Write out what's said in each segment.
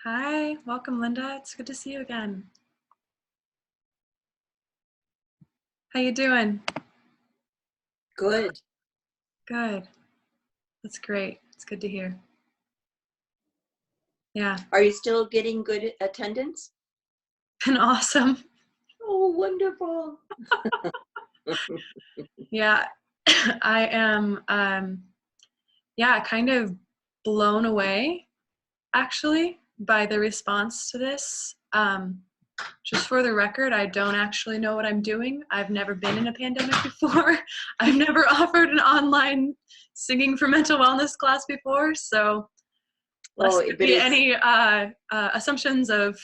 Hi, welcome Linda. It's good to see you again. How you doing? Good. Good. That's great. It's good to hear. Yeah, Are you still getting good attendance? been awesome. Oh, wonderful. Yeah, I am kind of blown away actually by the response to this. Just for the record, I don't actually know what I'm doing. I've never been in a pandemic before. I've never offered an online singing for mental wellness class before, so Oh, lest there but be it's, any assumptions of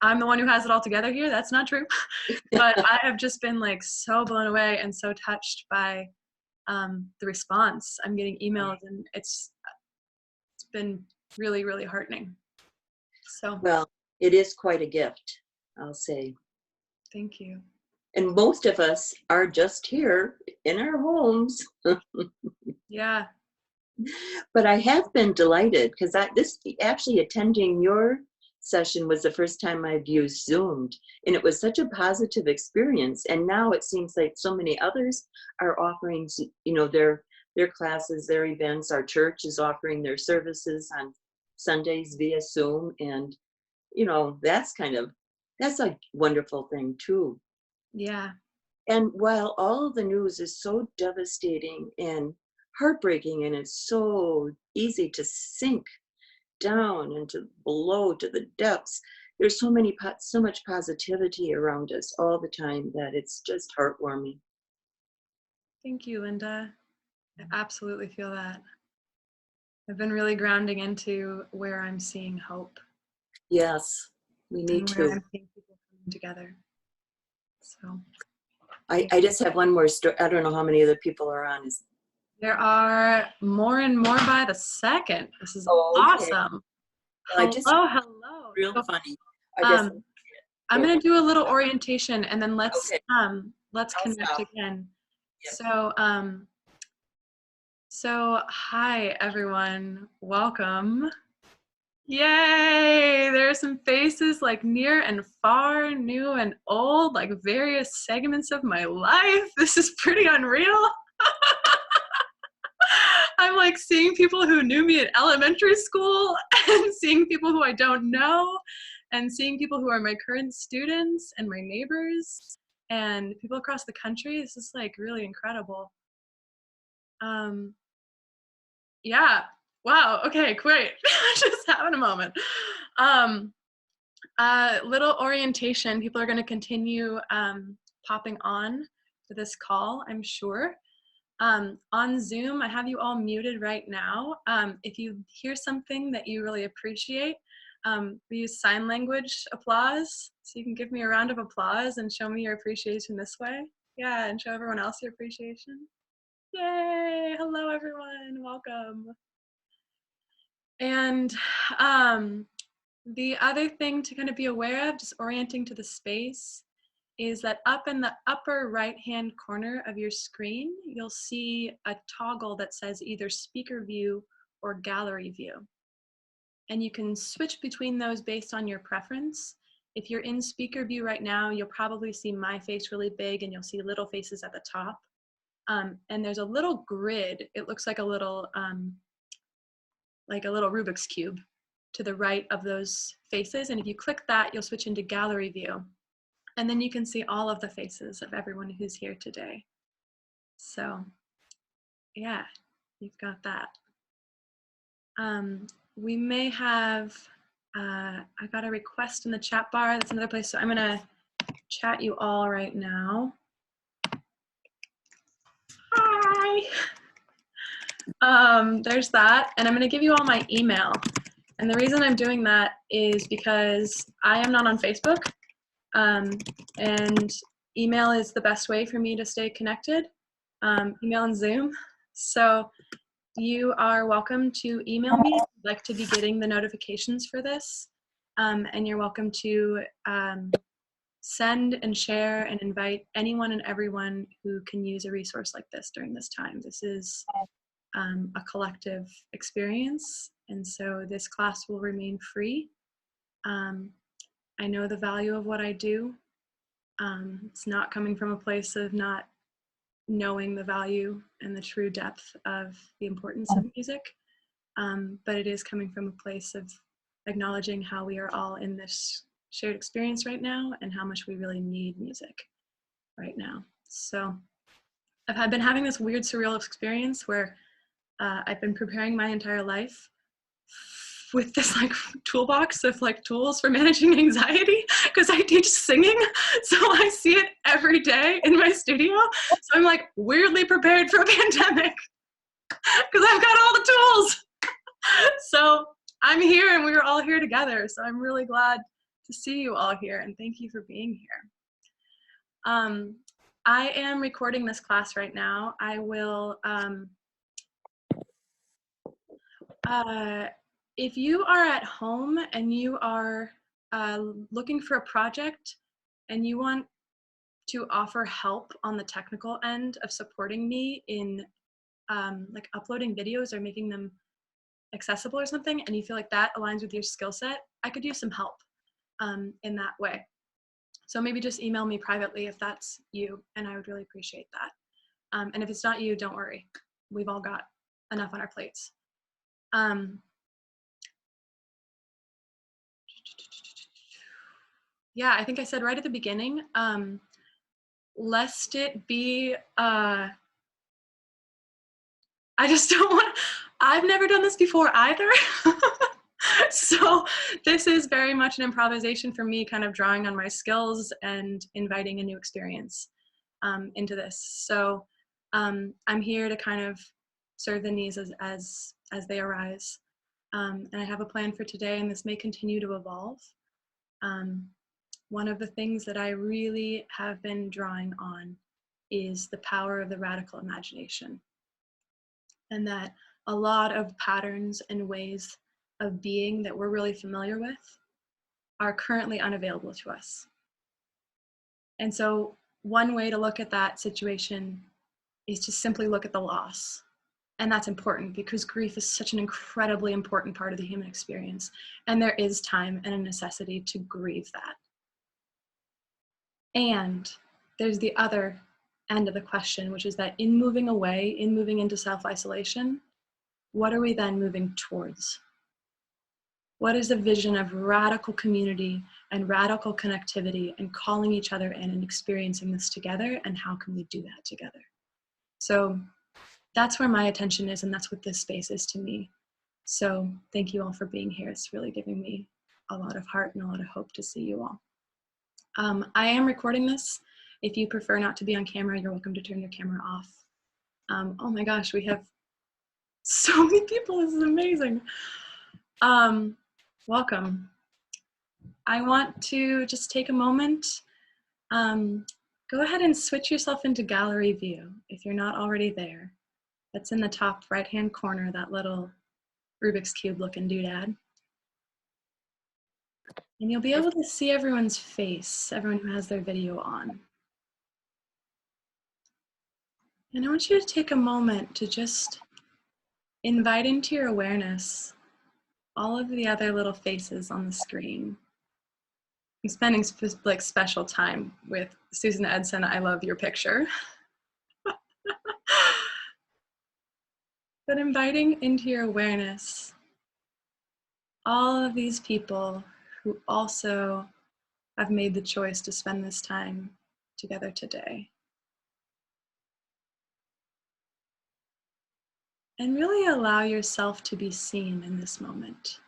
I'm the one who has it all together here. That's not true. But I have just been like so blown away and so touched by the response. I'm getting emails and it's been really, really heartening. So well, it is quite a gift, I'll say. thank you. And most of us are just here in our homes. Yeah. But I have been delighted because this actually attending your session was the first time I've used Zoomed, and it was such a positive experience. And now it seems like so many others are offering, their classes, their events. Our church is offering their services on Sundays via Zoom, and that's a wonderful thing too. Yeah. And while all of the news is so devastating and heartbreaking, and it's so easy to sink down into below to the depths, there's so much positivity around us all the time that it's just heartwarming. Thank you, Linda. I absolutely feel that. I've been really grounding into where I'm seeing hope Yes, we need and where to. I'm seeing people coming together. So I just have one more story. I don't know how many other people are on. there are more and more by the second. This is Oh, okay. awesome. Well, I Hello, just hello. real So, funny. I just um, I'm go. gonna do a little orientation and then Okay, let's I'll connect stop. again. Yep. So hi everyone, welcome. Yay! There are some faces like near and far, new and old, like various segments of my life. This is pretty unreal. I'm like seeing people who knew me in elementary school and seeing people who I don't know and seeing people who are my current students and my neighbors and people across the country. This is like really incredible. Um, yeah. Wow. Okay, great. Just having a moment. Um, little orientation. People are going to continue popping on to this call, I'm sure. On Zoom, I have you all muted right now. If you hear something that you really appreciate, we use sign language applause. So you can give me a round of applause and show me your appreciation this way. Yeah, and show everyone else your appreciation. Yay! Hello, everyone. Welcome. And the other thing to kind of be aware of, just orienting to the space, is that up in the upper right-hand corner of your screen, you'll see a toggle that says either speaker view or gallery view. And you can switch between those based on your preference. If you're in speaker view right now, you'll probably see my face really big and you'll see little faces at the top. And there's a little grid. It looks like a little Rubik's Cube to the right of those faces. And if you click that, you'll switch into gallery view. And then you can see all of the faces of everyone who's here today. So yeah, you've got that. We may have, I got a request in the chat bar. That's another place. So I'm gonna chat you all right now. Hi. There's that. And I'm gonna give you all my email. And the reason I'm doing that is because I am not on Facebook. And email is the best way for me to stay connected, email and Zoom. So you are welcome to email me if you'd like to be getting the notifications for this. And you're welcome to send and share and invite anyone and everyone who can use a resource like this during this time. This is a collective experience. And so this class will remain free. I know the value of what I do. It's not coming from a place of not knowing the value and the true depth of the importance of music, but it is coming from a place of acknowledging how we are all in this shared experience right now and how much we really need music right now. So I've been having this weird surreal experience where I've been preparing my entire life with this like toolbox of like tools for managing anxiety because I teach singing, so I see it every day in my studio. So I'm like weirdly prepared for a pandemic because I've got all the tools. So I'm here and we're all here together. So I'm really glad to see you all here and thank you for being here. I am recording this class right now. I will, if you are at home and you are looking for a project and you want to offer help on the technical end of supporting me in like uploading videos or making them accessible or something, and you feel like that aligns with your skill set, I could use some help in that way. So maybe just email me privately if that's you, and I would really appreciate that. And if it's not you, don't worry. We've all got enough on our plates. Yeah, I think I said right at the beginning, lest it be, I just don't want, I've never done this before either. So this is very much an improvisation for me, kind of drawing on my skills and inviting a new experience into this. So I'm here to kind of serve the needs as they arise. And I have a plan for today, and this may continue to evolve. One of the things that I really have been drawing on is the power of the radical imagination, and that a lot of patterns and ways of being that we're really familiar with are currently unavailable to us. And so one way to look at that situation is to simply look at the loss. And that's important because grief is such an incredibly important part of the human experience. And there is time and a necessity to grieve that. And there's the other end of the question, which is that in moving away, in moving into self-isolation, what are we then moving towards? What is the vision of radical community and radical connectivity and calling each other in and experiencing this together, and how can we do that together? So that's where my attention is, and that's what this space is to me. So thank you all for being here. It's really giving me a lot of heart and a lot of hope to see you all. I am recording this. If you prefer not to be on camera, you're welcome to turn your camera off. Oh my gosh, we have so many people. This is amazing. Welcome. I want to just take a moment. Go ahead and switch yourself into gallery view if you're not already there. That's in the top right-hand corner, that little Rubik's Cube looking doodad. And you'll be able to see everyone's face, everyone who has their video on. And I want you to take a moment to just invite into your awareness all of the other little faces on the screen. I'm spending like special time with Susan Edson. I love your picture. But inviting into your awareness all of these people who also have made the choice to spend this time together today. And really allow yourself to be seen in this moment.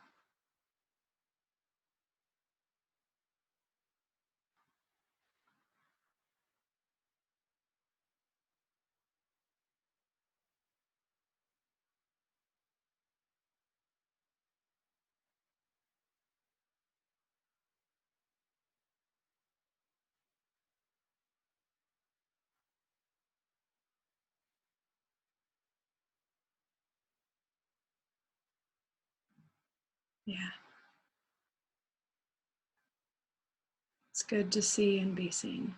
Yeah. It's good to see and be seen.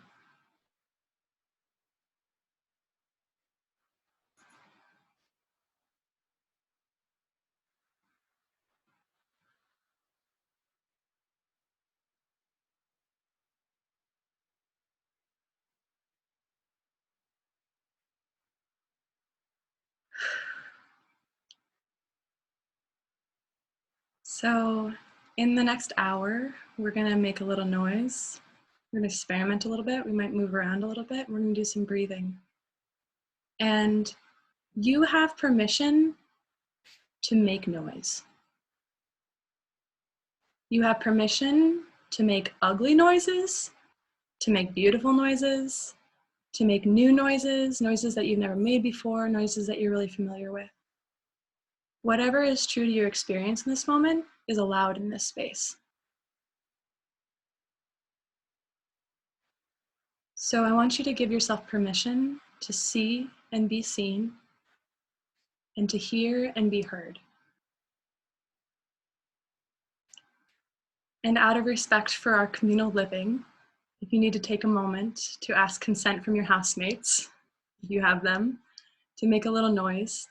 So in the next hour, we're gonna make a little noise. We're gonna experiment a little bit. We might move around a little bit. We're gonna do some breathing. And you have permission to make noise. You have permission to make ugly noises, to make beautiful noises, to make new noises, noises that you've never made before, noises that you're really familiar with. Whatever is true to your experience in this moment is allowed in this space. So I want you to give yourself permission to see and be seen, and to hear and be heard. And out of respect for our communal living, if you need to take a moment to ask consent from your housemates, if you have them, to make a little noise,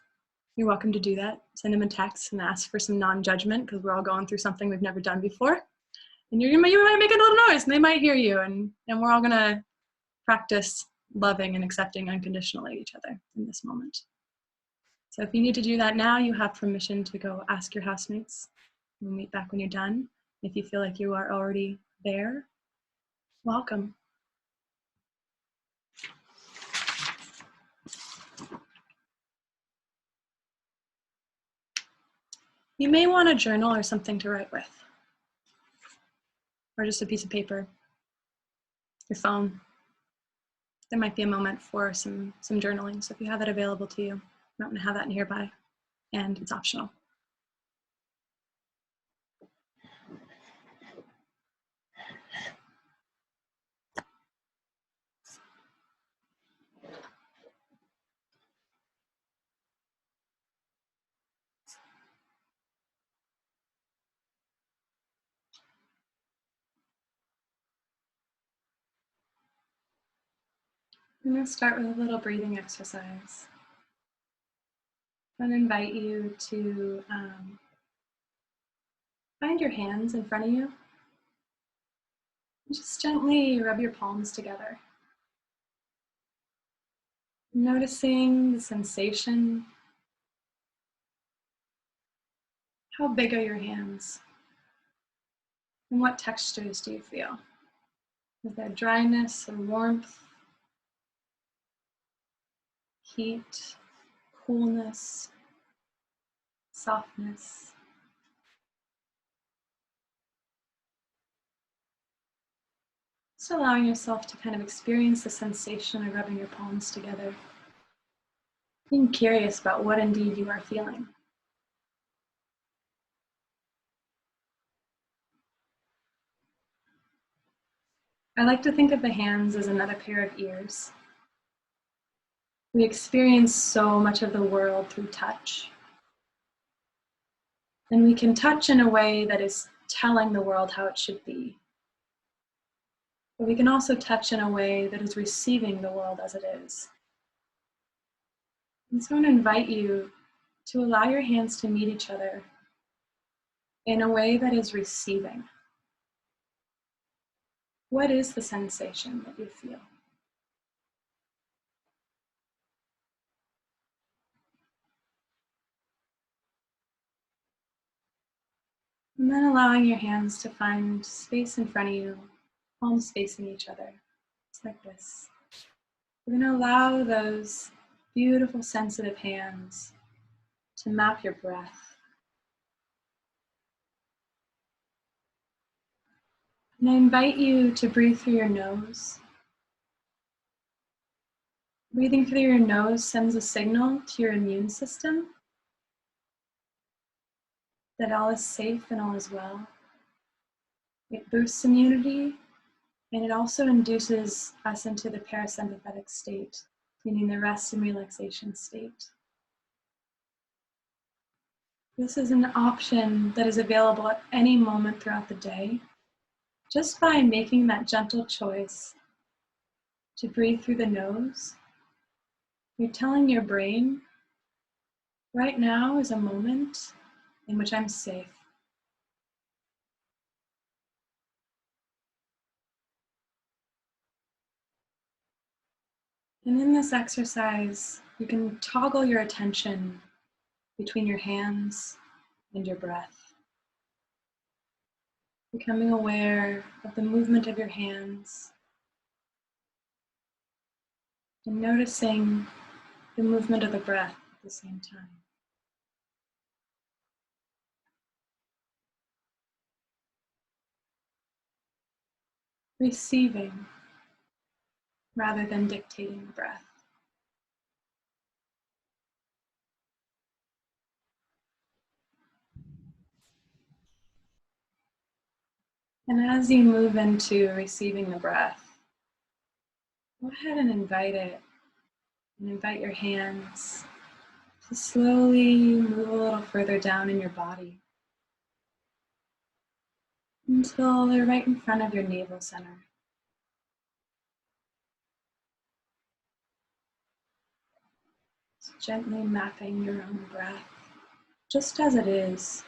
you're welcome to do that. Send them a text and ask for some non-judgment, because we're all going through something we've never done before. And you might make a little noise and they might hear you, and we're all gonna practice loving and accepting unconditionally each other in this moment. So if you need to do that now, you have permission to go ask your housemates. We'll meet back when you're done. If you feel like you are already there, welcome. You may want a journal or something to write with, or just a piece of paper, your phone. There might be a moment for some journaling. So if you have that available to you, I'm going to have that nearby, and it's optional. I'm going to start with a little breathing exercise. I'm going to invite you to find your hands in front of you. And just gently rub your palms together. Noticing the sensation. How big are your hands? And what textures do you feel? Is there dryness or warmth? Heat, coolness, softness? Just allowing yourself to kind of experience the sensation of rubbing your palms together. Being curious about what indeed you are feeling. I like to think of the hands as another pair of ears. We experience so much of the world through touch. And we can touch in a way that is telling the world how it should be. But we can also touch in a way that is receiving the world as it is. And so I want to invite you to allow your hands to meet each other in a way that is receiving. What is the sensation that you feel? And then allowing your hands to find space in front of you, palms facing each other, just like this. We're going to allow those beautiful, sensitive hands to map your breath. And I invite you to breathe through your nose. Breathing through your nose sends a signal to your immune system that all is safe and all is well. It boosts immunity, and it also induces us into the parasympathetic state, meaning the rest and relaxation state. This is an option that is available at any moment throughout the day, just by making that gentle choice to breathe through the nose. You're telling your brain, right now is a moment in which I'm safe. And in this exercise, you can toggle your attention between your hands and your breath. becoming aware of the movement of your hands and noticing the movement of the breath at the same time. Receiving rather than dictating the breath. And as you move into receiving the breath, go ahead and invite it, and invite your hands to slowly move a little further down in your body until they're right in front of your navel center. Just gently mapping your own breath, just as it is,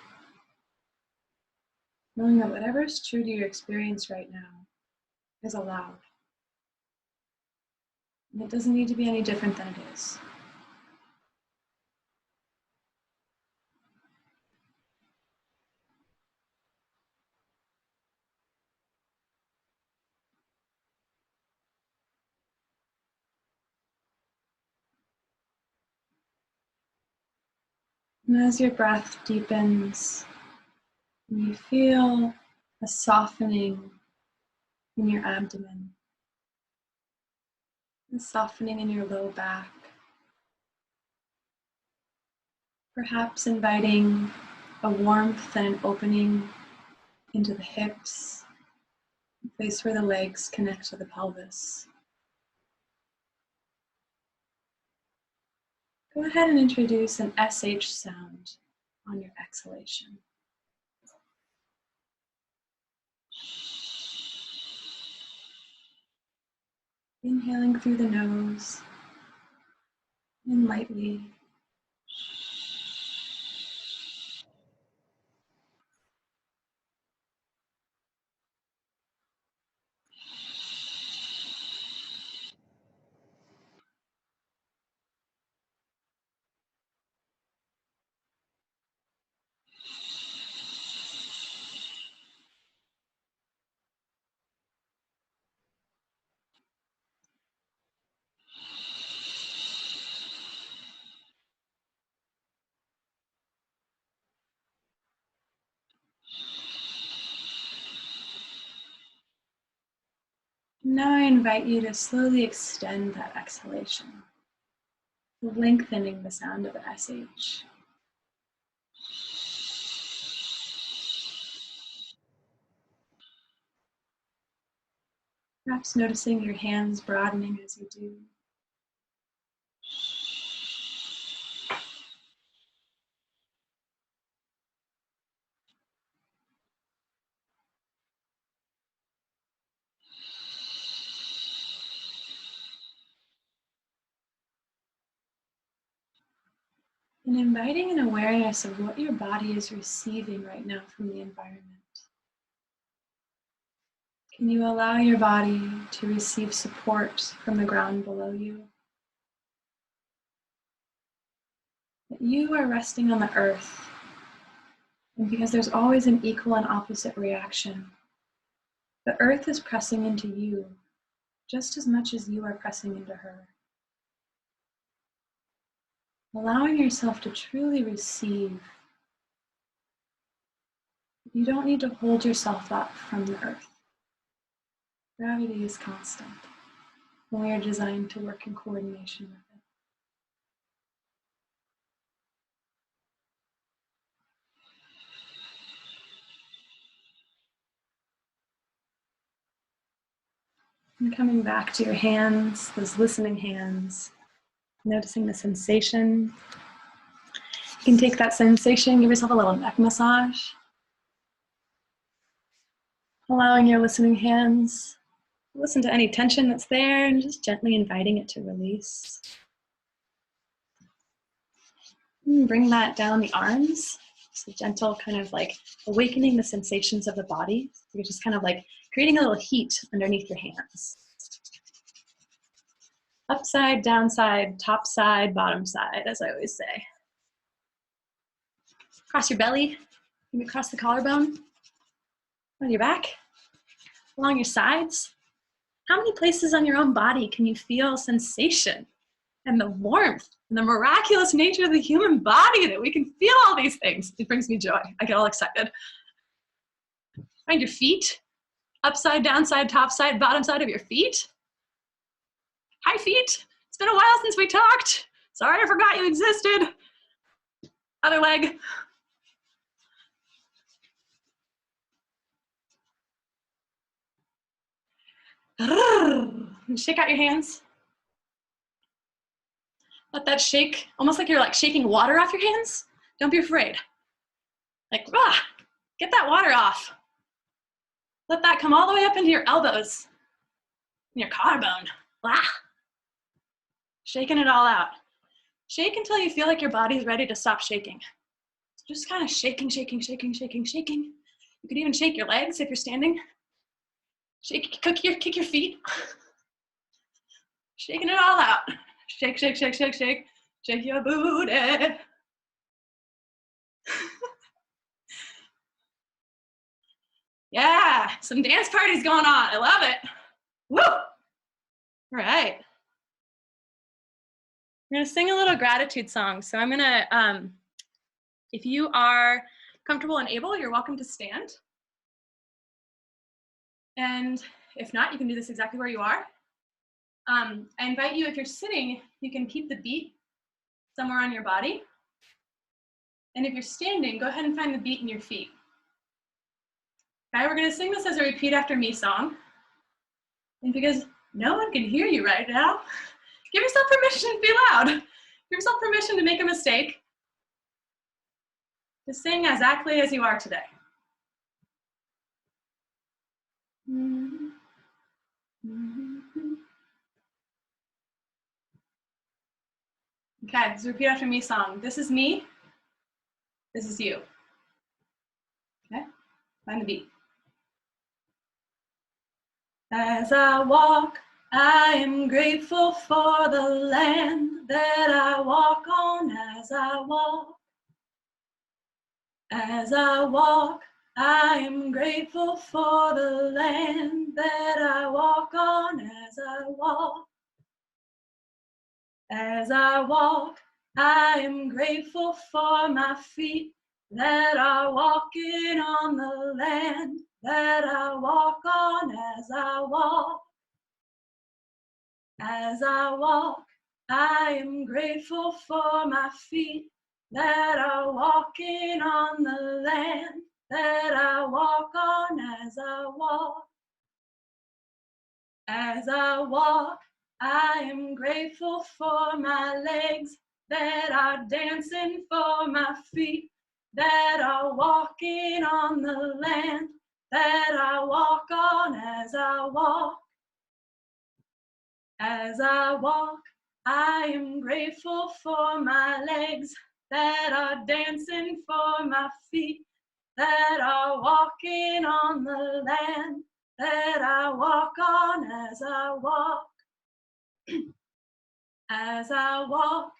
knowing that whatever is true to your experience right now is allowed. And it doesn't need to be any different than it is. And as your breath deepens, you feel a softening in your abdomen, a softening in your low back, perhaps inviting a warmth and an opening into the hips, the place where the legs connect to the pelvis. Go ahead and introduce an SH sound on your exhalation. Inhaling through the nose and lightly. Now I invite you to slowly extend that exhalation, lengthening the sound of the SH. Perhaps noticing your hands broadening as you do. And inviting an awareness of what your body is receiving right now from the environment. Can you allow your body to receive support from the ground below you? That you are resting on the earth, and because there's always an equal and opposite reaction, the earth is pressing into you just as much as you are pressing into her. Allowing yourself to truly receive. You don't need to hold yourself up from the earth. Gravity is constant, and we are designed to work in coordination with it. And coming back to your hands, those listening hands, noticing the sensation. You can take that sensation, give yourself a little neck massage. Allowing your listening hands, listen to any tension that's there and just gently inviting it to release. And bring that down the arms. Just a gentle kind of like awakening the sensations of the body. You're just kind of like creating a little heat underneath your hands. Upside, downside, top side, bottom side, as I always say. Cross your belly, maybe cross the collarbone. On your back, along your sides. How many places on your own body can you feel sensation and the warmth and the miraculous nature of the human body that we can feel all these things? It brings me joy. I get all excited. Find your feet, upside, downside, top side, bottom side of your feet. Hi, feet. It's been a while since we talked. Sorry, I forgot you existed. Other leg. Shake out your hands. Let that shake, almost like you're like shaking water off your hands. Don't be afraid. Like, get that water off. Let that come all the way up into your elbows and your collarbone. Shaking it all out. Shake until you feel like your body's ready to stop shaking. So just kind of shaking, shaking, shaking, shaking, shaking. You could even shake your legs if you're standing. Shake, kick your feet. Shaking it all out. Shake, shake, shake, shake, shake. Shake your booty. Yeah, some dance parties going on. I love it. Woo! All right. We're gonna sing a little gratitude song. So I'm gonna, if you are comfortable and able, you're welcome to stand. And if not, you can do this exactly where you are. I invite you, if you're sitting, you can keep the beat somewhere on your body. And if you're standing, go ahead and find the beat in your feet. Okay, we're gonna sing this as a repeat after me song. And because no one can hear you right now, give yourself permission to be loud. Give yourself permission to make a mistake. To sing exactly as you are today. Okay, so repeat after me song. This is me. This is you. Okay, find the beat. As I walk, I am grateful for the land that I walk on. As I walk, I am grateful for the land that I walk on. As I walk, I am grateful for my feet that are walking on the land that I walk on. As I walk, I am grateful for my feet that are walking on the land that I walk on. As I walk, I am grateful for my legs that are dancing, for my feet that are walking on the land that I walk on. As I walk, I am grateful for my legs that are dancing, for my feet that are walking on the land that I walk on. As I walk,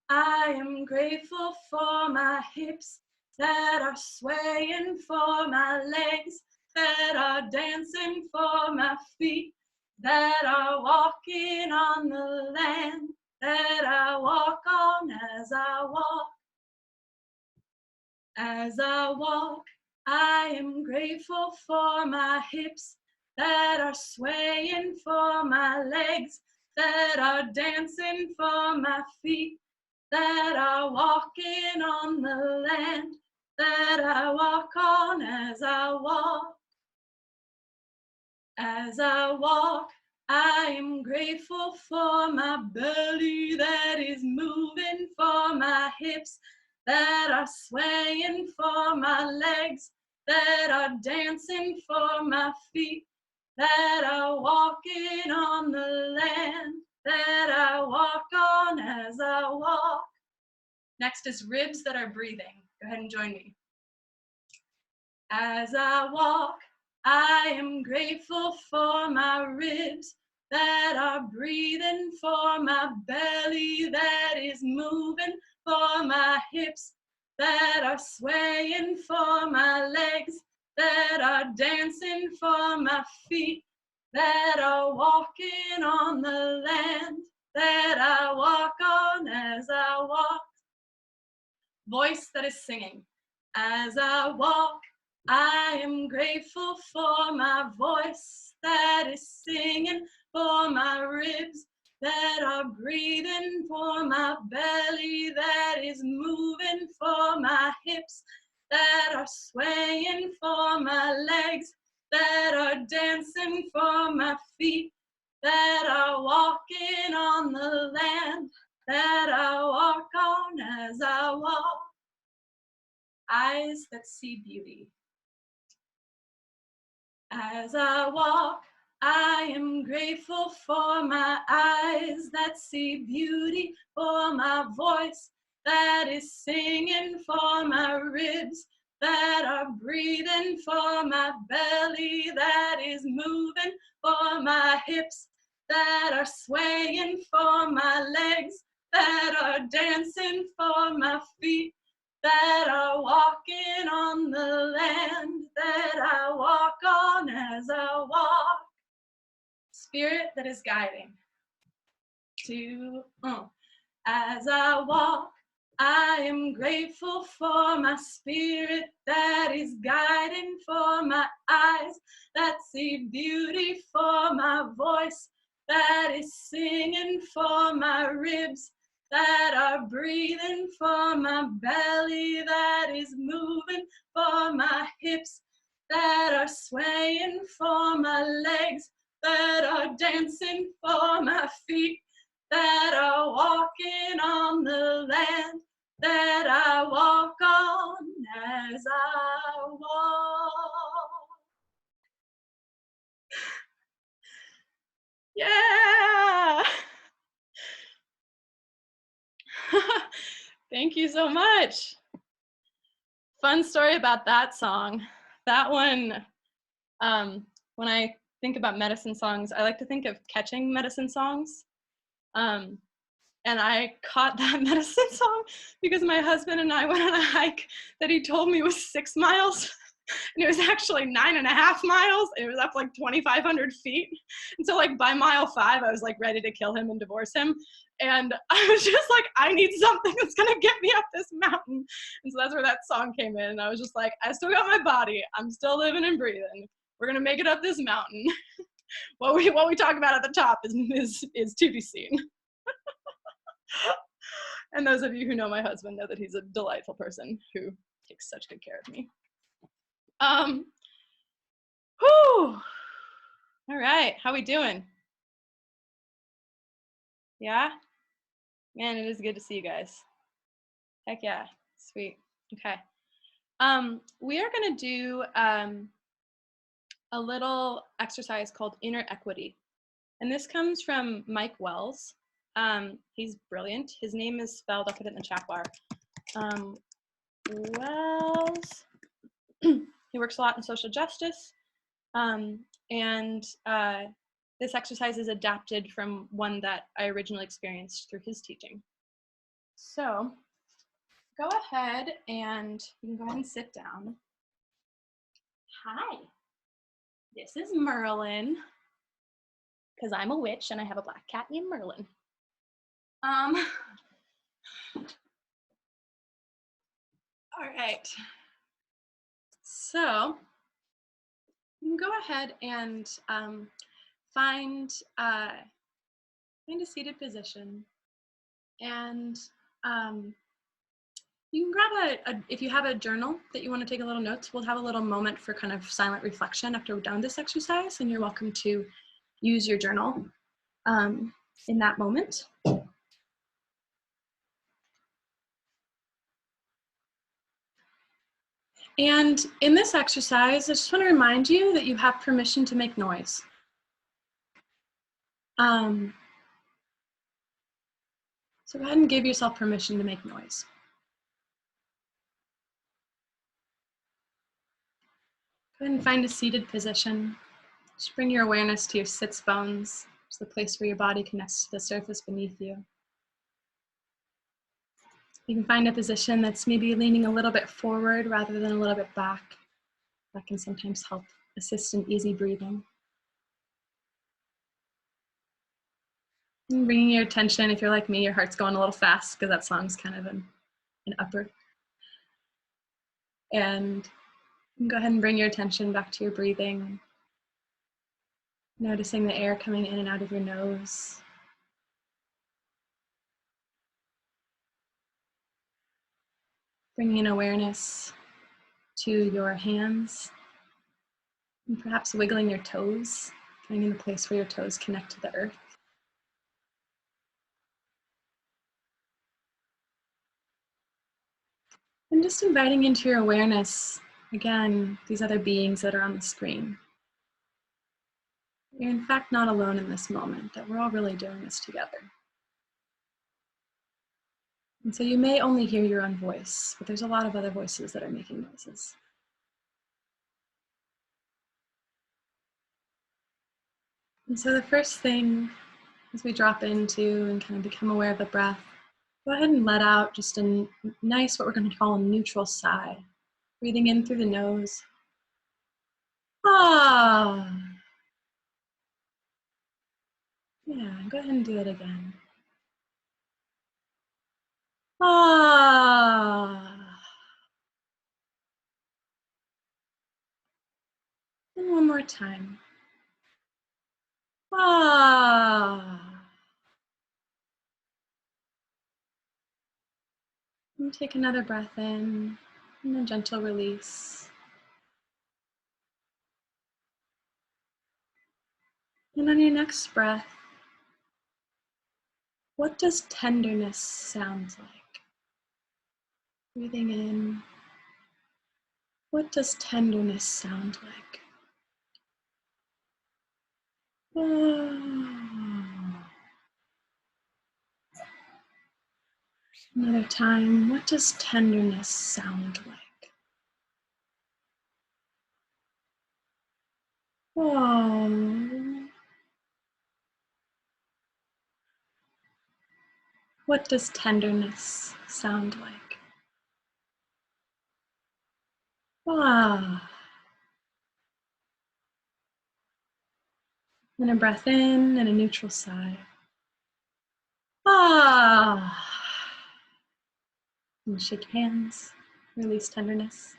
I am grateful for my hips that are swaying, for my legs that are dancing, for my feet that are walking on the land that I walk on. As I walk, I am grateful for my hips that are swaying, for my legs that are dancing, for my feet that are walking on the land that I walk on. As I walk, I am grateful for my belly that is moving, for my hips that are swaying, for my legs that are dancing, for my feet that are walking on the land that I walk on. As I walk. Next is ribs that are breathing. Go ahead and join me. As I walk, I am grateful for my ribs that are breathing, for my belly that is moving, for my hips that are swaying, for my legs that are dancing for my feet, that are walking on the land that I walk on as I walk. Voice that is singing as I walk. I am grateful for my voice that is singing, for my ribs that are breathing, for my belly that is moving, for my hips that are swaying, for my legs that are dancing, for my feet that are walking on the land that I walk on as I walk. Eyes that see beauty. As I walk, I am grateful for my eyes that see beauty, for my voice that is singing, for my ribs that are breathing, for my belly that is moving, for my hips that are swaying, for my legs that are dancing, for my feet that are walking on the land that I walk on as I walk. Spirit that is guiding to, as I walk, I am grateful for my spirit that is guiding, for my eyes that see beauty, for my voice that is singing, for my ribs that are breathing, for my belly that is moving, for my hips that are swaying, for my legs that are dancing, for my feet that are walking on the land that I walk on as I walk. Yeah! Thank you so much. Fun story about that song. That one, when I think about medicine songs, I like to think of catching medicine songs. And I caught that medicine song because my husband and I went on a hike that he told me was 6 miles. And it was actually 9.5 miles. And it was up like 2,500 feet. And so like by mile 5, I was like ready to kill him and divorce him. And I was just like, I need something that's gonna get me up this mountain. And so that's where that song came in. And I was just like, I still got my body. I'm still living and breathing. We're gonna make it up this mountain. What we talk about at the top is to be seen. And those of you who know my husband know that he's a delightful person who takes such good care of me. Whew. All right, how we doing? Yeah? Man, it is good to see you guys. Heck yeah, sweet. Okay. We are gonna do a little exercise called inner equity. And this comes from Mike Wells. He's brilliant. His name is spelled, I'll put it in the chat bar. Wells. He works a lot in social justice. This exercise is adapted from one that I originally experienced through his teaching. So go ahead and you can go ahead and sit down. Hi, this is Merlin, because I'm a witch and I have a black cat named Merlin. All right, so you can go ahead and find a seated position, and you can grab if you have a journal that you want to take a little notes, we'll have a little moment for kind of silent reflection after we're done this exercise, and you're welcome to use your journal in that moment. And in this exercise, I just want to remind you that you have permission to make noise. So go ahead and give yourself permission to make noise. Go ahead and find a seated position. Just bring your awareness to your sits bones. It's the place where your body connects to the surface beneath you. You can find a position that's maybe leaning a little bit forward rather than a little bit back. That can sometimes help assist in easy breathing. And bringing your attention, if you're like me, your heart's going a little fast because that song's kind of an upper. And go ahead and bring your attention back to your breathing. Noticing the air coming in and out of your nose. Bringing awareness to your hands. And perhaps wiggling your toes, finding the place where your toes connect to the earth. And just inviting into your awareness, again, these other beings that are on the screen. You're in fact not alone in this moment, that we're all really doing this together. And so you may only hear your own voice, but there's a lot of other voices that are making noises. And so the first thing, as we drop into and kind of become aware of the breath, go ahead and let out just a nice, what we're going to call a neutral sigh. Breathing in through the nose. Ah. Yeah, go ahead and do it again. Ah. And one more time. Ah. And take another breath in and a gentle release. And on your next breath, what does tenderness sound like? Breathing in, what does tenderness sound like? Ah. Another time, what does tenderness sound like? Oh. What does tenderness sound like? Ah. And a breath in and a neutral sigh. Ah. And shake hands. Release tenderness.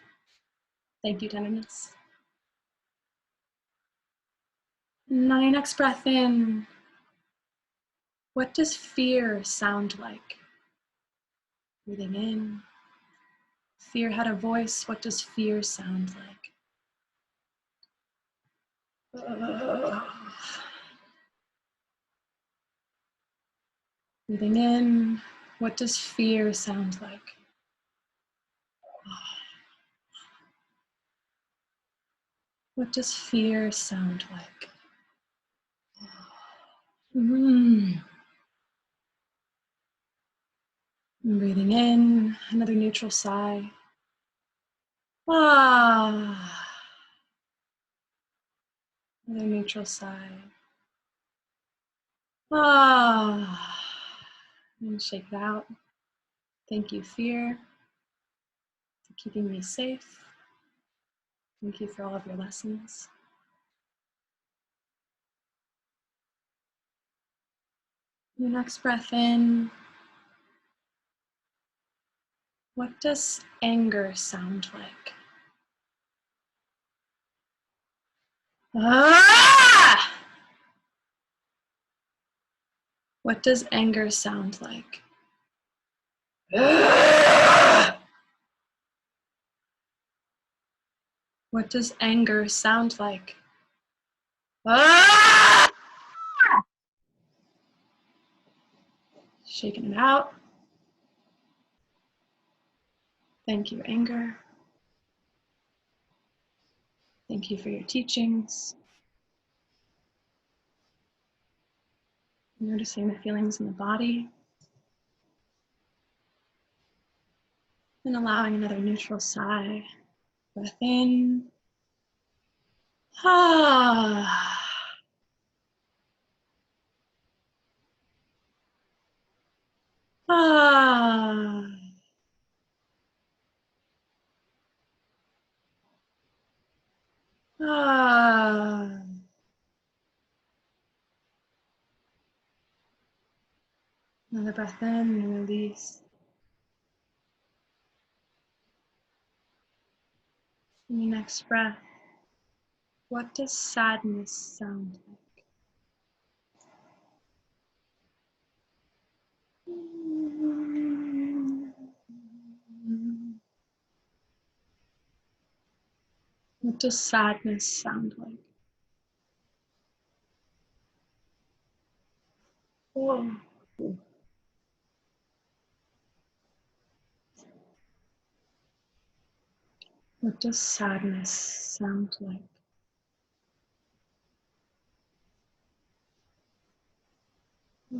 Thank you, tenderness. And on your next breath in, what does fear sound like? Breathing in. Fear had a voice. What does fear sound like? Breathing in. What does fear sound like? What does fear sound like? Mm. Breathing in, another neutral sigh. Ah. Another neutral sigh. Ah. And shake it out. Thank you, fear, for keeping me safe. Thank you for all of your lessons. Your next breath in. What does anger sound like? Ah! What does anger sound like? Ah! What does anger sound like? Ah! Shaking it out. Thank you, anger. Thank you for your teachings. Noticing the feelings in the body. And allowing another neutral sigh. Breath in. Ah. Ah. Ah. Another breath in and release. In your next breath, what does sadness sound like? What does sadness sound like? Whoa. What does sadness sound like?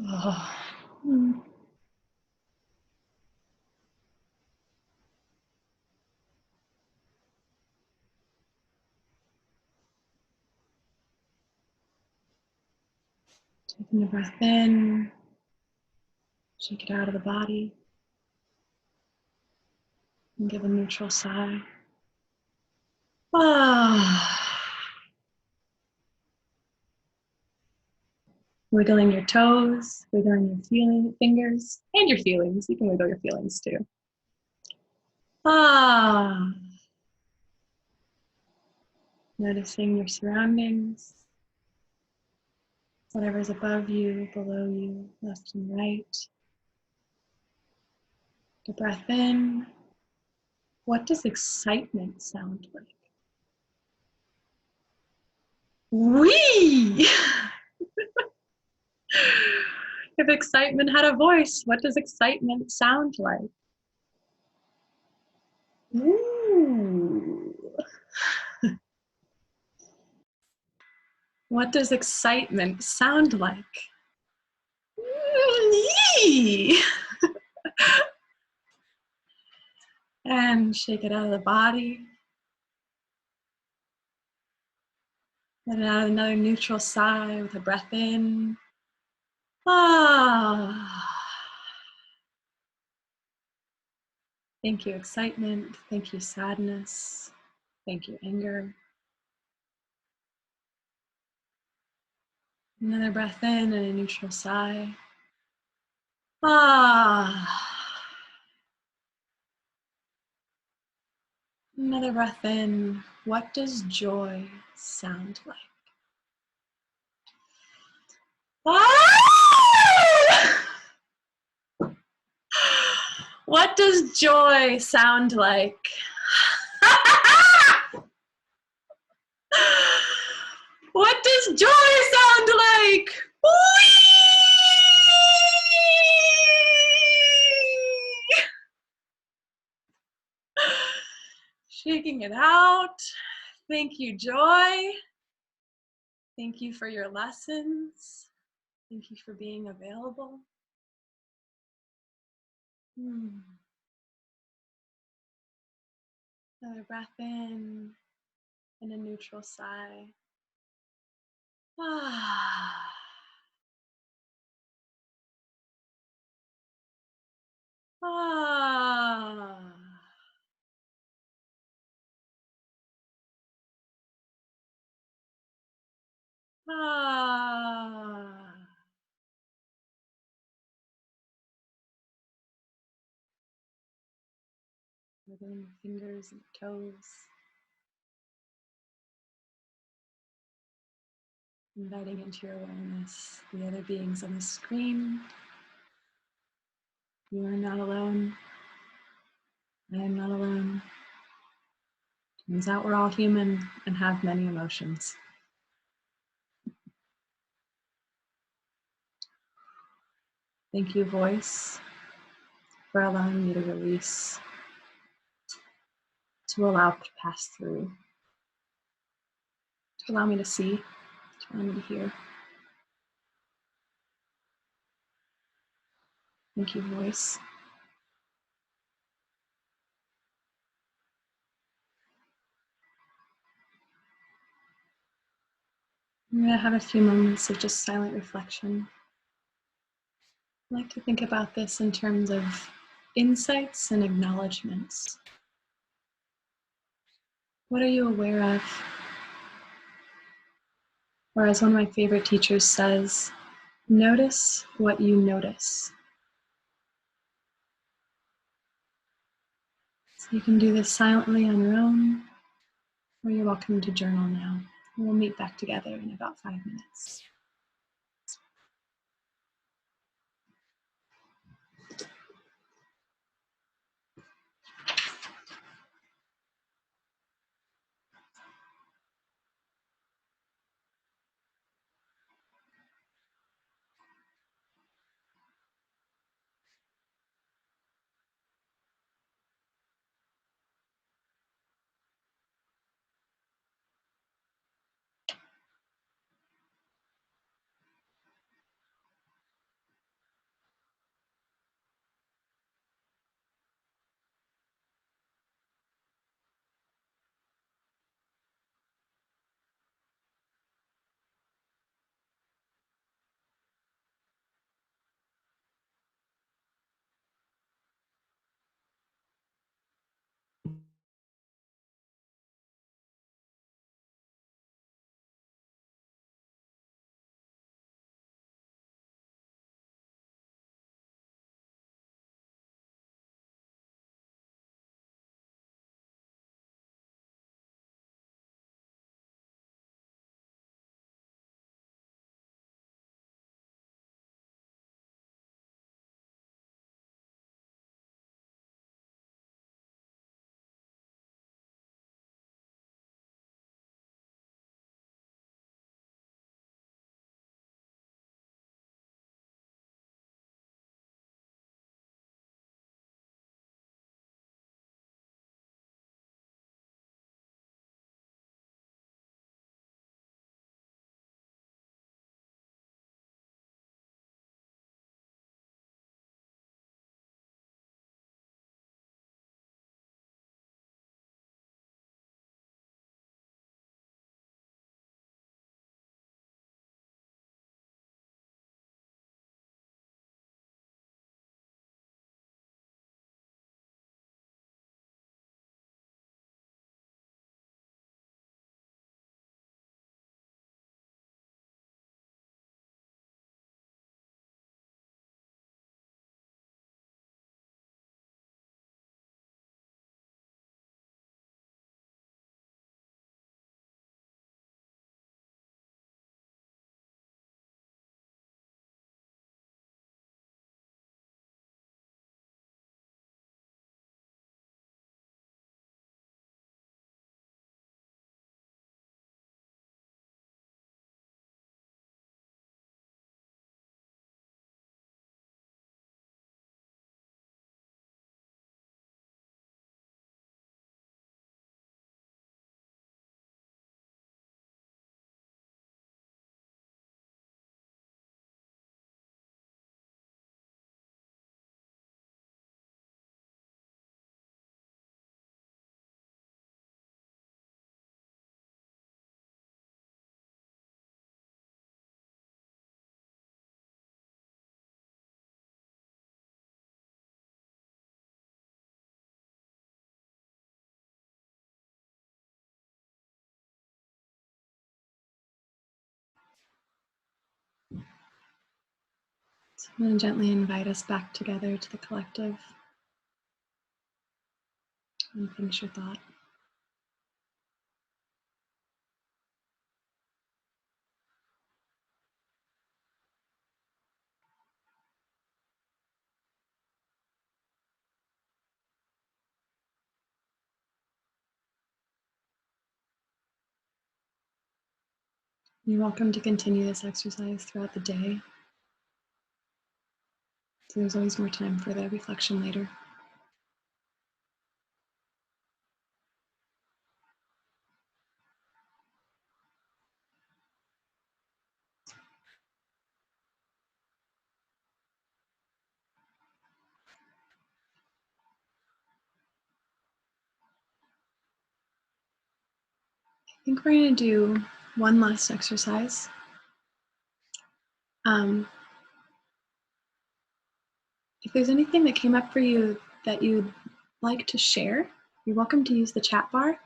Oh. Taking a breath in, shake it out of the body, and give a neutral sigh. Ah. Wiggling your toes, wiggling your fingers, and your feelings. You can wiggle your feelings too. Ah. Noticing your surroundings, whatever's above you, below you, left and right. Take a breath in. What does excitement sound like? Wee! If excitement had a voice, what does excitement sound like? Ooh. What does excitement sound like? Yee! And shake it out of the body. Let it out another neutral sigh with a breath in. Ah. Thank you, excitement. Thank you, sadness. Thank you, anger. Another breath in and a neutral sigh. Ah. Another breath in. What does joy sound like? Ah! What does joy sound like? What does joy sound like? Whee! Shaking it out. Thank you, joy. Thank you for your lessons. Thank you for being available. Another breath in and a neutral sigh. Ah. Ah. Ah. Wiggling your fingers and toes. Inviting into your awareness the other beings on the screen. You are not alone. I am not alone. Turns out we're all human and have many emotions. Thank you, voice, for allowing me to release, to allow to pass through, to allow me to see, to allow me to hear. Thank you, voice. I'm going to have a few moments of just silent reflection. I like to think about this in terms of insights and acknowledgements. What are you aware of? Or as one of my favorite teachers says, notice what you notice. So you can do this silently on your own, or you're welcome to journal now. We'll meet back together in about 5 minutes. So I'm going to gently invite us back together to the collective and finish your thought. You're welcome to continue this exercise throughout the day. So there's always more time for the reflection later. I think we're going to do one last exercise. If there's anything that came up for you that you'd like to share, you're welcome to use the chat bar.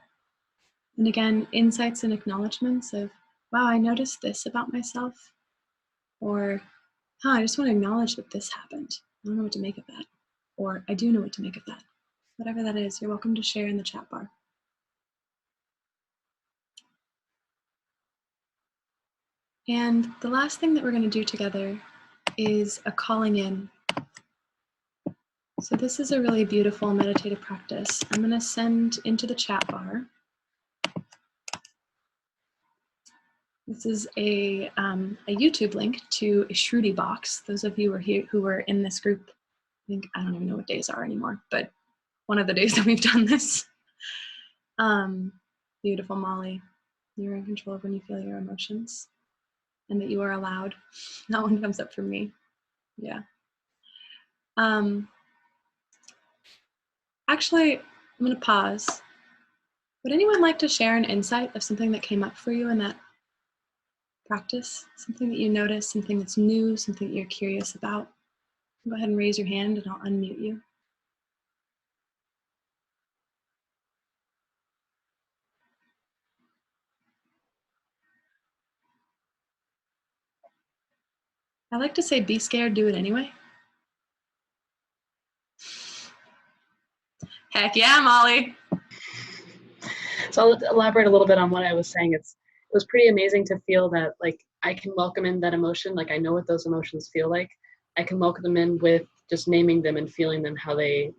And again, insights and acknowledgements of wow, I noticed this about myself. Or, I just want to acknowledge that this happened. I don't know what to make of that. Or, I do know what to make of that. Whatever that is, you're welcome to share in the chat bar. And the last thing that we're going to do together is a calling in. So this is a really beautiful meditative practice. I'm going to send into the chat bar. This is a YouTube link to a Shruti box. Those of you who were in this group, I don't even know what days are anymore, but one of the days that we've done this. Beautiful Molly, you're in control of when you feel your emotions, and that you are allowed. That one comes up for me. Yeah. Actually, I'm going to pause. Would anyone like to share an insight of something that came up for you in that practice? Something that you noticed, something that's new, something that you're curious about? Go ahead and raise your hand and I'll unmute you. I like to say, be scared, do it anyway. Heck yeah, Molly. So I'll elaborate a little bit on what I was saying. It was pretty amazing to feel that, like, I can welcome in that emotion. Like, I know what those emotions feel like. I can welcome them in with just naming them and feeling them how I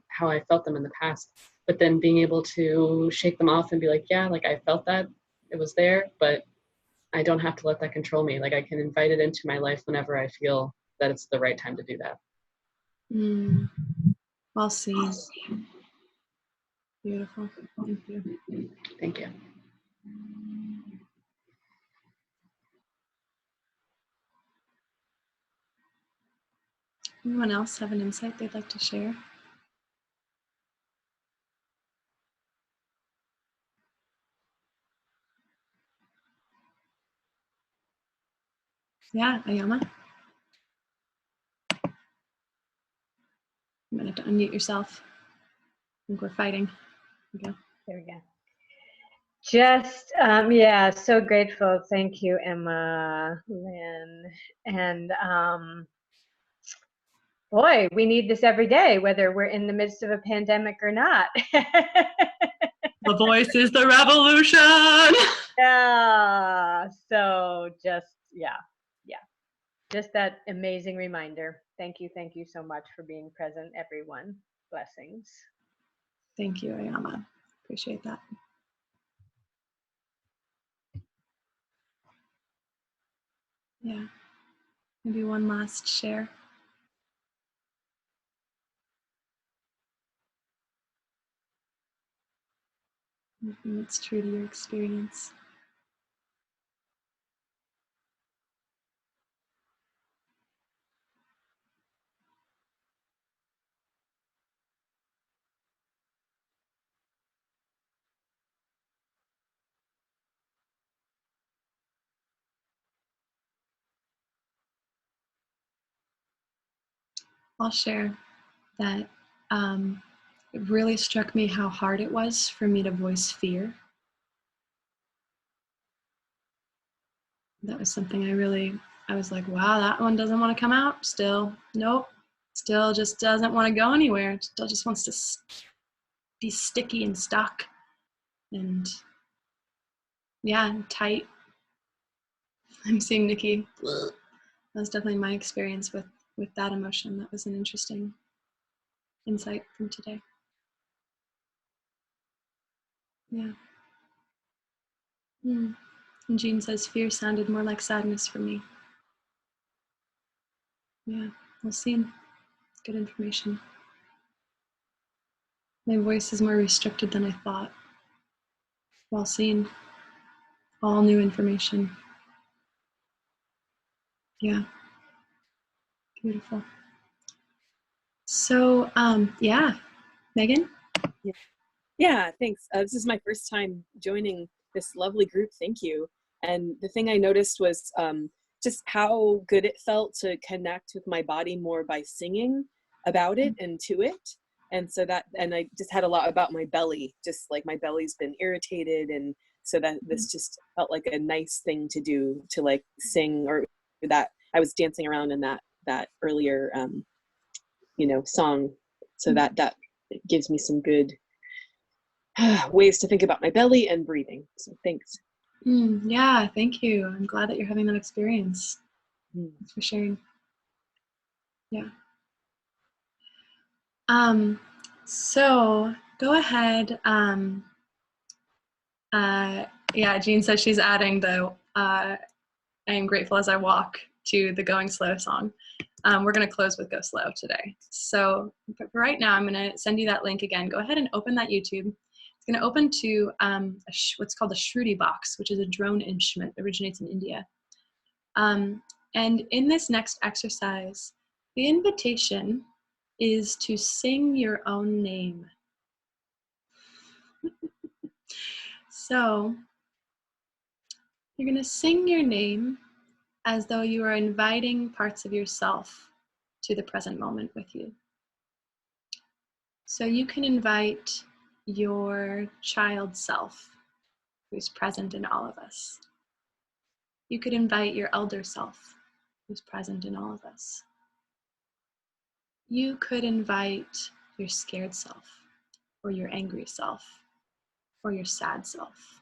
felt them in the past. But then being able to shake them off and be like, yeah, like I felt that, it was there, but I don't have to let that control me. Like, I can invite it into my life whenever I feel that it's the right time to do that. Well seen. Beautiful. Thank you. Thank you. Anyone else have an insight they'd like to share? Yeah, Ayama. You might have to unmute yourself. I think we're fighting. Okay. There we go. Just, yeah, so grateful. Thank you, Emma, Lynn. And boy, we need this every day, whether we're in the midst of a pandemic or not. The voice is the revolution. Yeah, so just, yeah. Just that amazing reminder. Thank you so much for being present, everyone. Blessings. Thank you, Ayama. Appreciate that. Yeah. Maybe one last share. Anything that's true to your experience. I'll share that it really struck me how hard it was for me to voice fear. That was something I was like, wow, that one doesn't want to come out still. Nope. Still just doesn't want to go anywhere. It still just wants to be sticky and stuck and yeah, tight. I'm seeing Nikki. That was definitely my experience with that emotion. That was an interesting insight from today. Yeah. And Jean says, fear sounded more like sadness for me. Yeah, well seen. Good information. My voice is more restricted than I thought. Well seen. All new information. Yeah. Beautiful. So, yeah. Megan? Yeah, thanks. This is my first time joining this lovely group. Thank you. And the thing I noticed was just how good it felt to connect with my body more by singing about it and to it. And so and I just had a lot about my belly, just like my belly's been irritated and So that this just felt like a nice thing to do, to like sing, or that I was dancing around in that earlier song. So that gives me some good ways to think about my belly and breathing. So thanks. Yeah, thank you. I'm glad that you're having that experience. Thanks for sharing. Yeah. So go ahead. Yeah, Jean says she's adding the I am grateful as I walk to the Going Slow song. We're going to close with Go Slow today. So for right now, I'm going to send you that link again. Go ahead and open that YouTube. It's going to open to what's called a Shruti box, which is a drone instrument that originates in India. And in this next exercise, the invitation is to sing your own name. So you're going to sing your name as though you are inviting parts of yourself to the present moment with you. So you can invite your child self, who's present in all of us. You could invite your elder self, who's present in all of us. You could invite your scared self, or your angry self, or your sad self.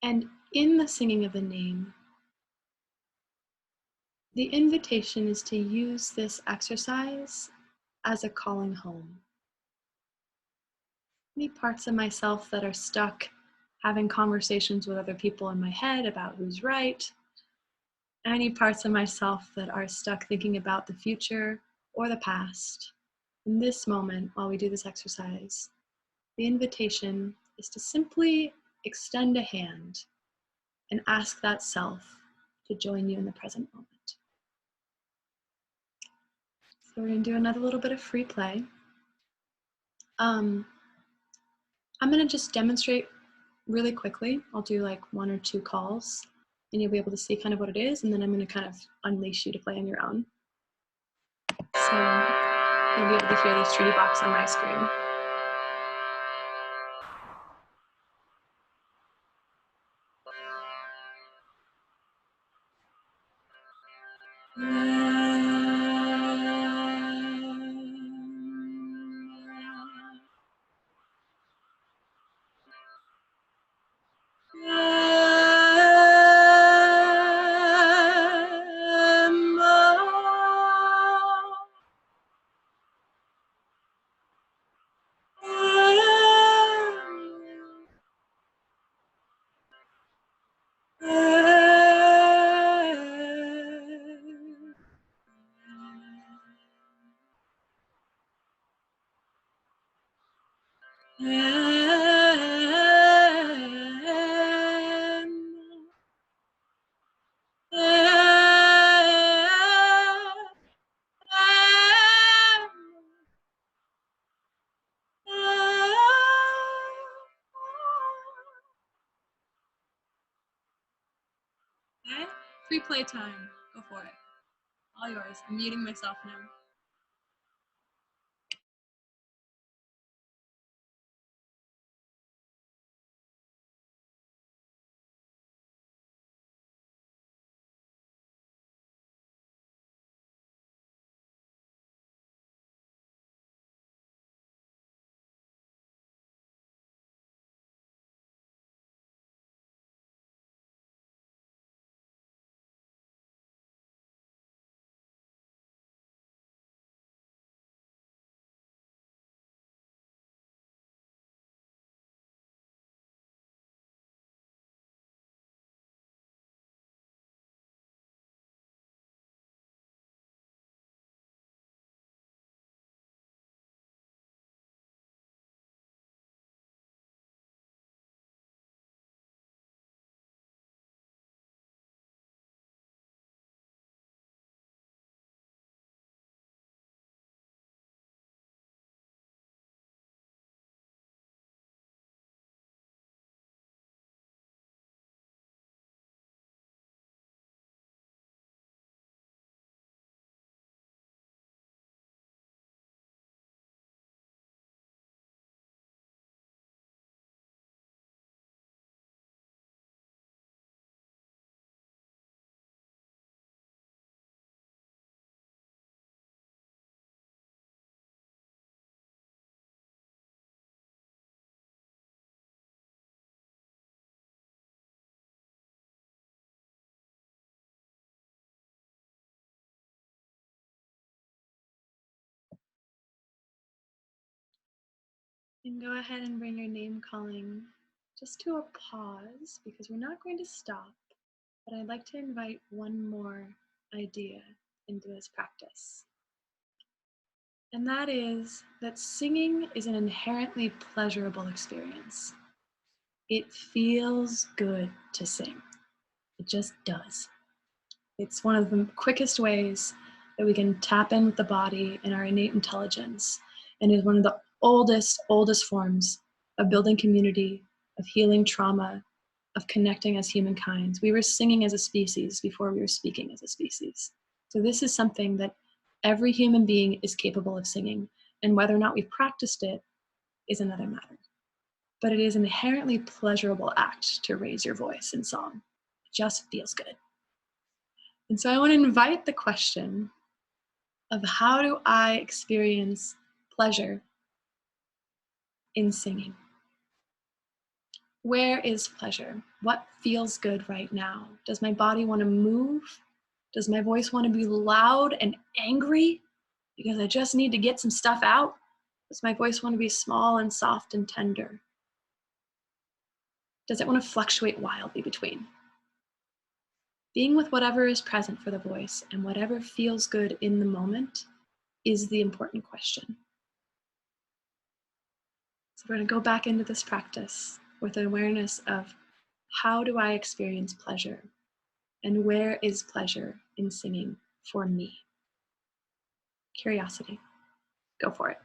And in the singing of the name, the invitation is to use this exercise as a calling home. Any parts of myself that are stuck having conversations with other people in my head about who's right, any parts of myself that are stuck thinking about the future or the past. In this moment, while we do this exercise, the invitation is to simply extend a hand and ask that self to join you in the present moment. So we're going to do another little bit of free play. I'm going to just demonstrate really quickly. I'll do like 1 or 2 calls, and you'll be able to see kind of what it is, and then I'm going to kind of unleash you to play on your own. So you'll be able to hear the Shruti box on my screen. Okay, free play time. Go for it. All yours. I'm muting myself now. And go ahead and bring your name calling just to a pause, because we're not going to stop, but I'd like to invite one more idea into this practice. And that is that singing is an inherently pleasurable experience. It feels good to sing. It just does. It's one of the quickest ways that we can tap in with the body and our innate intelligence, and is one of the oldest forms of building community, of healing trauma, of connecting as humankind. We were singing as a species before we were speaking as a species. So this is something that every human being is capable of singing, and whether or not we've practiced it is another matter. But it is an inherently pleasurable act to raise your voice in song. It just feels good. And so I want to invite the question of, how do I experience pleasure in singing? Where is pleasure? What feels good right now? Does my body want to move? Does my voice want to be loud and angry because I just need to get some stuff out? Does my voice want to be small and soft and tender? Does it want to fluctuate wildly between? Being with whatever is present for the voice and whatever feels good in the moment is the important question. So we're going to go back into this practice with an awareness of, how do I experience pleasure? And where is pleasure in singing for me? Curiosity. Go for it.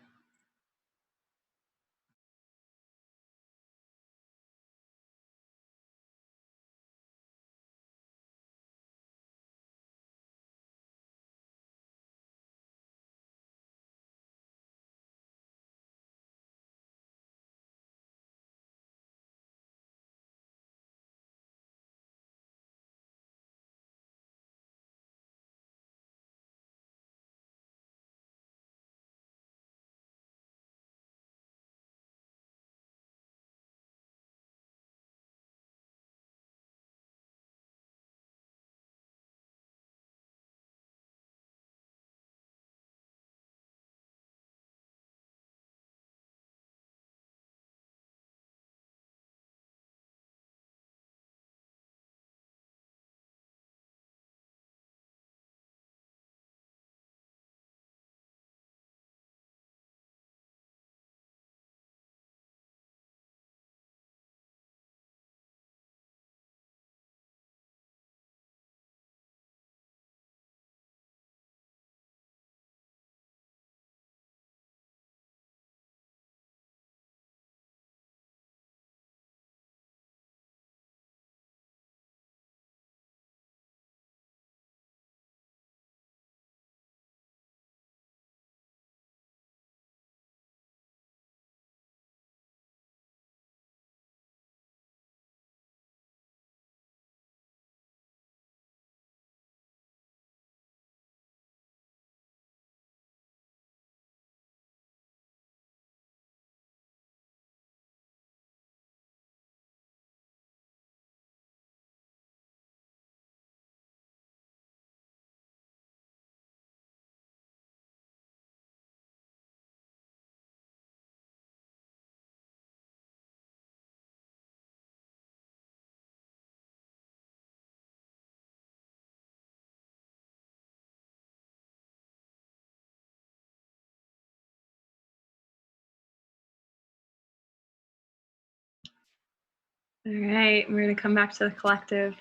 All right, we're going to come back to the collective.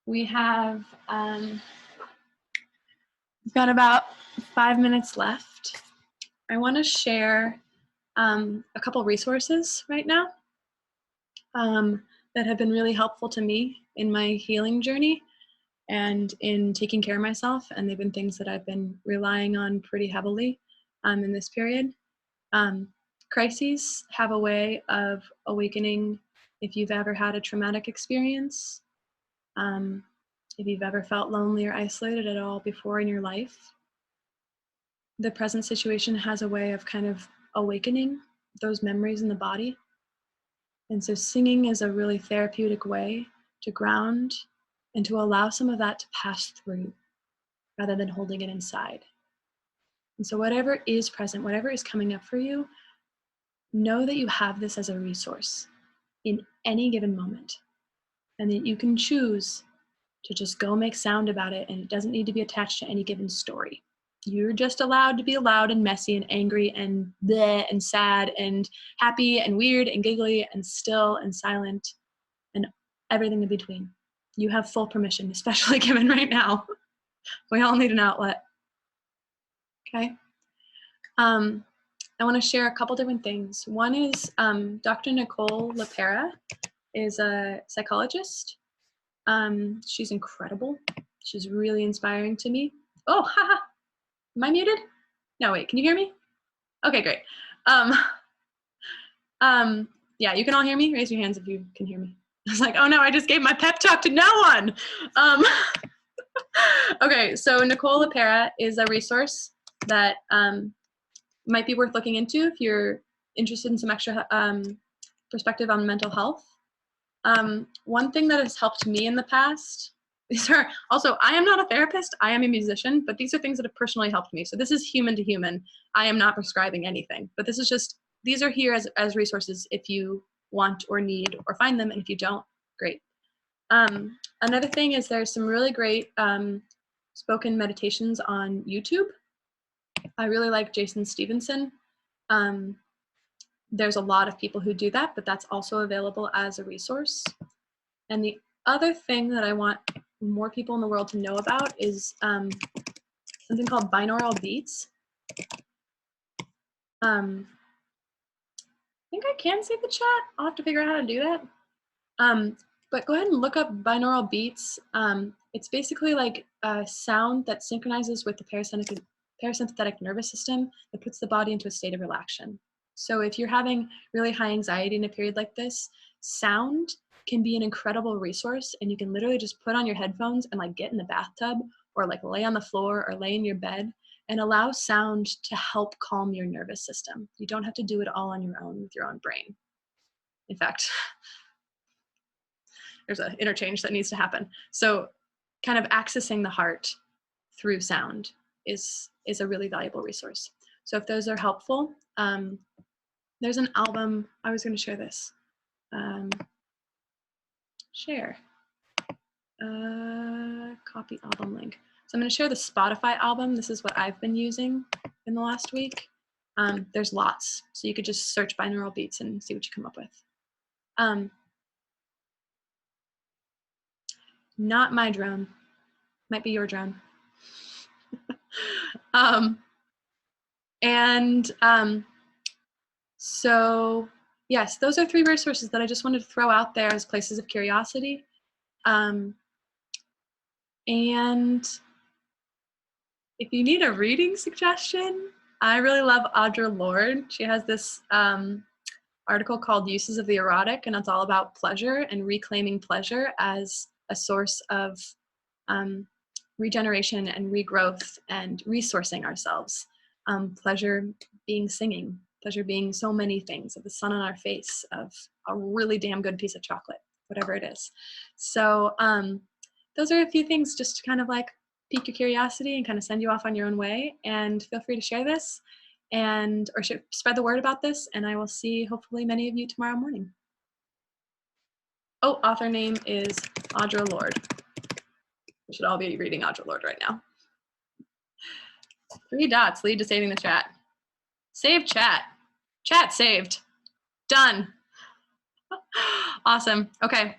We have we've got about 5 minutes left. I want to share a couple resources right now that have been really helpful to me in my healing journey and in taking care of myself, and they've been things that I've been relying on pretty heavily in this period. Crises have a way of awakening if you've ever had a traumatic experience, if you've ever felt lonely or isolated at all before in your life. The present situation has a way of kind of awakening those memories in the body. And so singing is a really therapeutic way to ground and to allow some of that to pass through rather than holding it inside. And so whatever is present, whatever is coming up for you, know that you have this as a resource in any given moment, and that you can choose to just go make sound about it, and it doesn't need to be attached to any given story. You're just allowed to be loud and messy and angry and bleh and sad and happy and weird and giggly and still and silent and everything in between. You have full permission, especially given right now. We all need an outlet. Okay? I want to share a couple different things. One is Dr. Nicole LePera is a psychologist. She's incredible. She's really inspiring to me. Oh, haha. Am I muted? No, wait, can you hear me? Okay, great. Yeah, you can all hear me? Raise your hands if you can hear me. I was like, oh no, I just gave my pep talk to no one. Okay, so Nicole LePera is a resource that might be worth looking into if you're interested in some extra perspective on mental health. One thing that has helped me in the past, these are also, I am not a therapist, I am a musician, but these are things that have personally helped me. So this is human to human. I am not prescribing anything, but this is just, these are here as resources if you want or need or find them, and if you don't, great. Another thing is there's some really great spoken meditations on YouTube. I really like Jason Stevenson. There's a lot of people who do that, but that's also available as a resource. And the other thing that I want more people in the world to know about is something called binaural beats. I think I can see the chat. I'll have to figure out how to do that. But go ahead and look up binaural beats. It's basically like a sound that synchronizes with the parasympathetic nervous system that puts the body into a state of relaxation. So if you're having really high anxiety in a period like this, sound can be an incredible resource, and you can literally just put on your headphones and like get in the bathtub or like lay on the floor or lay in your bed and allow sound to help calm your nervous system. You don't have to do it all on your own with your own brain. In fact, there's an interchange that needs to happen. So kind of accessing the heart through sound is a really valuable resource. So if those are helpful, there's an album, I was going to share this. Share. Copy album link. So I'm going to share the Spotify album. This is what I've been using in the last week. There's lots, so you could just search binaural beats and see what you come up with. Not my drone. Might be your drone. So yes, those are 3 resources that I just wanted to throw out there as places of curiosity. And if you need a reading suggestion, I really love Audre Lorde. She has this article called Uses of the Erotic, and it's all about pleasure and reclaiming pleasure as a source of regeneration and regrowth and resourcing ourselves. Pleasure being singing, pleasure being so many things, of the sun on our face, of a really damn good piece of chocolate, whatever it is. So those are a few things just to kind of like pique your curiosity and kind of send you off on your own way. And feel free to share this or spread the word about this, and I will see hopefully many of you tomorrow morning. Oh, author name is Audre Lorde. We should all be reading Audre Lorde right now. 3 dots lead to saving the chat. Save chat. Chat saved. Done. Awesome. Okay.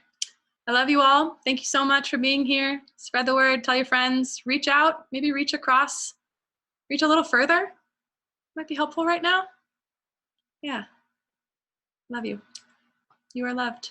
I love you all. Thank you so much for being here. Spread the word, tell your friends, reach out, maybe reach across, reach a little further. Might be helpful right now. Yeah. Love you. You are loved.